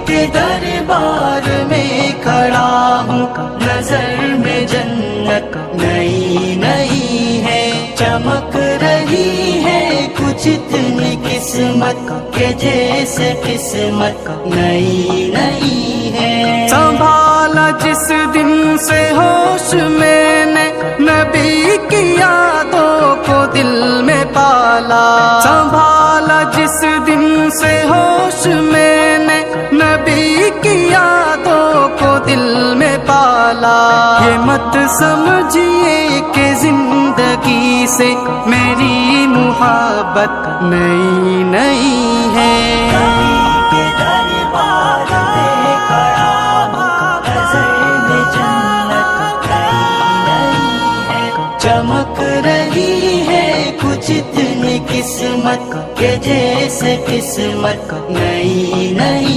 کے دربار میں کھڑا ہوں، نظر میں جنت نئی نئی ہے، چمک رہی ہے کچھ اتنی قسمت کہ جیسے قسمت نئی نئی ہے۔ سنبھالا جس دن سے ہوش میں نے، نبی کی یادوں کو دل میں پالا، سنبھالا جس دن سے ہوش میں نے، نبی کی یادوں کو دل میں پالا۔ یہ مت سمجھیے کہ زندگی سے میری محبت نئی نئی ہے۔ چمک رہی ہے کچھ اتنی قسمت کہ جیسے قسمت نئی نئی